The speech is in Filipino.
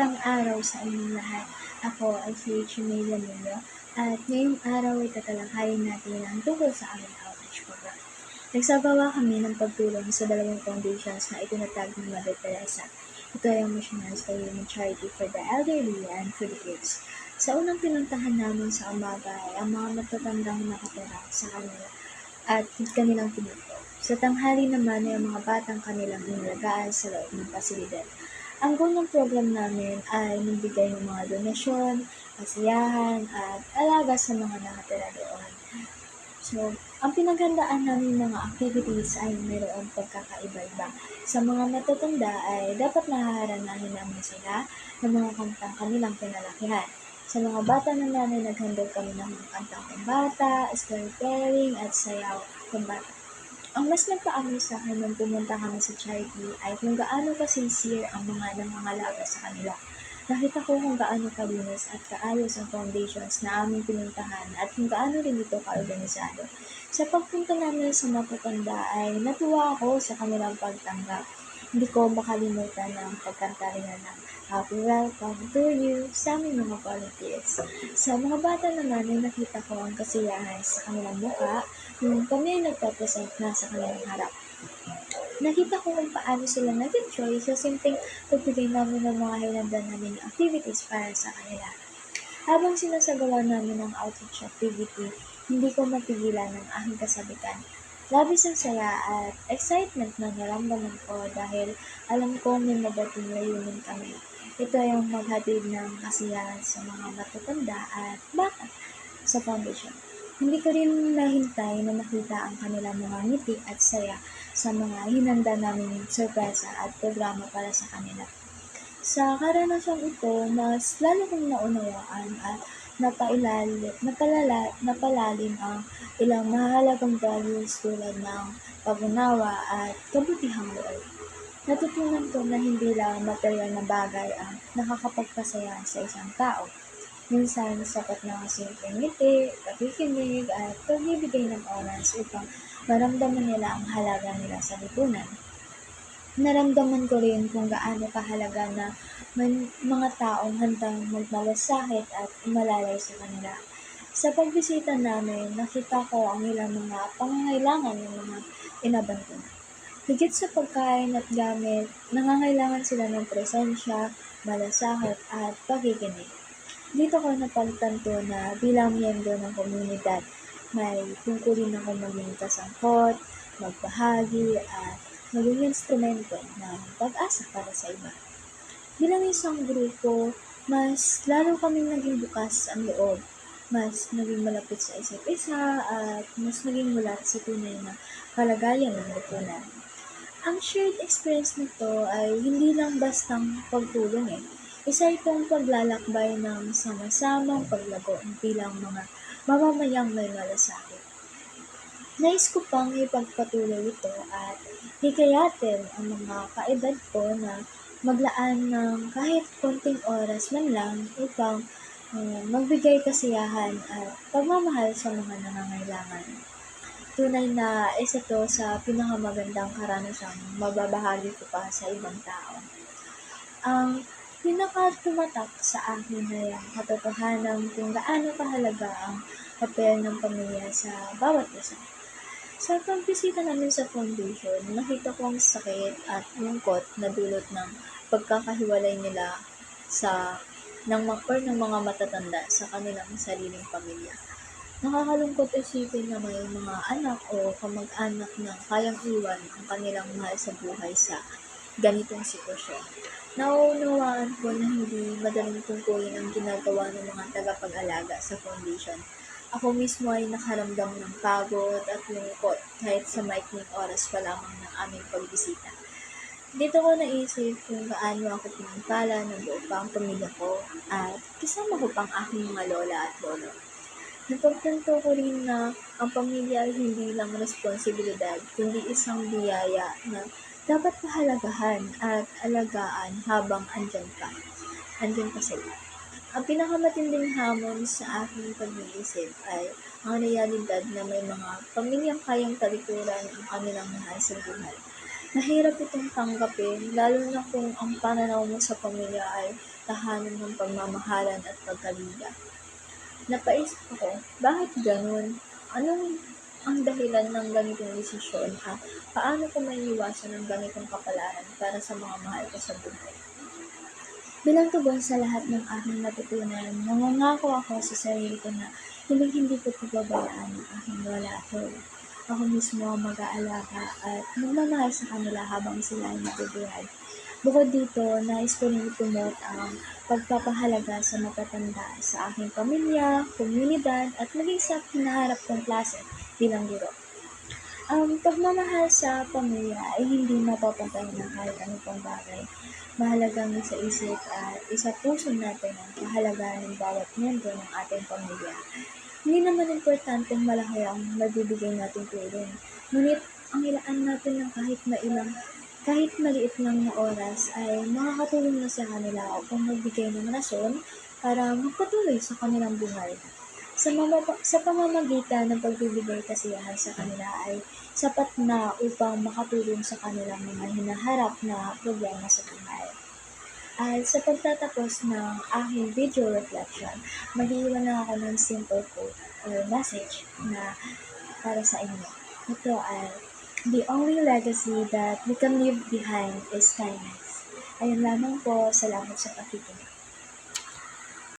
Magandang araw sa inyong lahat. Ako ay si Chimelia Mulo at ngayong araw ay tatalakayin natin ang tungkol sa aming outreach program. Nagsagawa kami ng pagtulong sa dalawang foundations na itinatag ni Mother Teresa. Ito ay ang Missionaries for Human Charity for the Elderly and for the Kids. Sa unang pinuntahan namin sa umaga ay ang mga matatandang nakatira sa kanila at kanilang tinuto. Sa tanghali naman ay ang mga batang kanilang inalagaan sa loob ng pasilidad. Ang goal ng program namin ay magbigay ng mga donasyon, kasiyahan, at alaga sa mga nakatira doon. So, ang pinaghandaan namin mga activities ay mayroong pagkakaiba-iba. Sa mga matatanda ay dapat nahaharanahin namin sila ng mga kantang kanilang pinalakihan. Sa mga bata naman ay naghandog kami ng mga kantang pambata, storytelling, at sayaw pambata. Ang mas nagpaamoy sa akin nung pumunta kami sa charity ay kung gaano ka-sincere ang mga nangangalaga sa kanila. Nakita ko kung gaano kalinis at kaayos ang foundations na aming pinuntahan at kung gaano rin ito kaorganisado. Sa pagpunta namin sa matatanda ay natuwa ako sa kanilang pagtanggap. Hindi ko makalimutan ang pagkanta rin ng Happy Welcome to You sa aming mga volunteers. Sa mga bata naman ay nakita ko ang kasiyahan sa kanilang mukha nung kami ay nagpa-present na sa kanilang harap. Nakita ko kung paano sila nag-enjoy sa simpleng pagbigay namin ng mga hinanda namin activities para sa kanila. Habang sinasagawa namin ang outreach activity, hindi ko mapigilan ang aking kasabikan. Labis ang saya at excitement na naramdaman ko dahil alam ko may madating layunin kami. Ito ay ang maghatid ng kasiyahan sa mga matatanda at bata sa foundation. Hindi ko rin nahintay na makita ang kanilang mga ngiti at saya sa mga hinanda naming sorpresa at programa para sa kanila. Sa karanasang ito, mas lalo kong naunawaan at napalalim ang ilang mahalagang values tulad ng pag-unawa at kabutihang loob. Natutunan ko na hindi lang material na bagay ang nakakapagpasaya sa isang tao. Minsan, sapat na ang simpleng ngiti, pakikinig at pagbibigay ng oras upang maramdaman nila ang halaga nila sa lipunan. Naramdaman ko rin kung gaano kahalaga na may mga taong handang magmalasakit at umalalay sa kanila. Sa pagbisita namin, nakita ko ang ilang mga pangangailangan ng mga inabandon. Higit sa pagkain at gamit, nangangailangan sila ng presensya, malasakit at pakikinig. Dito ko napagtanto na bilang miyembro ng komunidad, may tungkulin ako maging kasangkot, magbahagi at maging instrumento ng pag-asa para sa iba. Bilang isang grupo, mas lalo kaming naging bukas ang loob, mas naging malapit sa isa't isa, at mas naging mulat sa tunay na kalagayan ng lipunan. Ang shared experience nito ay hindi lang bastang pagtulong Isa itong paglalakbay ng sama-samang paglago bilang mga mamamayang may malasakit. Nais ko pang ipagpatuloy ito at hikayatin ang mga kaedad ko na maglaan ng kahit konting oras man lang upang magbigay kasiyahan at pagmamahal sa mga nangangailangan. Tunay na isa to sa pinakamagandang karanasang mababahagi ko pa sa ibang tao. Ang pinakatumatak sa akin ay ang katotohanan kung gaano kahalaga ang papel ng pamilya sa bawat isa. Sa pagbisita namin sa foundation, nakita ko ang sakit at lungkot na dulot ng pagkakahiwalay nila ng mga matatanda sa kanilang sariling pamilya. Nakakalungkot isipin na may mga anak o kamag-anak na kayang iwan ang kanilang mahal sa buhay sa ganitong sitwasyon. Nauunawaan ko na hindi madaling tungkulin ang ginagawa ng mga tagapag-alaga sa foundation. Ako mismo ay nakaramdam ng pagod at lungkot kahit sa maikling oras pa lamang ng aming pagbisita. Dito ko naisip kung gaano ako pinagpala ng buo pa ang pamilya ko at kasama ko pang aking mga lola at lolo. Napagtanto ko rin na ang pamilya ay hindi lang responsibilidad, kundi isang biyaya na dapat pahalagahan at alagaan habang andyan pa sila. Ang pinakamatinding hamon sa aking pag-iisip ay ang realidad na may mga pamilyang kayang talikuran ang kanilang mahal sa buhay. Mahirap itong tanggapin, lalo na kung ang pananaw mo sa pamilya ay tahanan ng pagmamahalan at pagkalinga. Napaisip ako, bakit ganun? Anong ang dahilan ng ganitong desisyon, ha? Paano ko maiiwasan ang ganitong kapalaran para sa mga mahal ko sa buhay? Bilang tugon sa lahat ng aking natutunan, nangangako ako sa sarili ko na hindi ko pababayaan ang aking lola at lola. Ako mismo ang mag-aalaga at magmamahal sa kanila habang sila ay nabubuhay. Bukod dito, nais ko rin ipromote ang pagpapahalaga sa matatanda sa aking pamilya, komunidad at maging sa hinaharap kong klase bilang guro. Ang pagmamahal sa pamilya ay hindi mapapantay ng kahit ano pang bagay. Mahalagang isa-isip at isa-puso natin ang kahalagahan ng bawat miyembro ng ating pamilya. Hindi naman importanteng malaki ang mabibigay nating tulong, ngunit ang ilaan natin ng kahit maliit lang na oras ay makakatulong na sa kanila upang magbigay ng rason para magpatuloy sa kanilang buhay. Sa pamamagitan ng pagbibigay kasiyahan sa kanila ay sapat na upang makatulong sa kanilang mga hinaharap na problema sa buhay. At sa pagtatapos ng aking video reflection, mag-iwan lang ako ng simple quote or message na para sa inyo. Ito ay, "The only legacy that we can leave behind is kindness." Ayun lamang po, salamat sa pakikinig.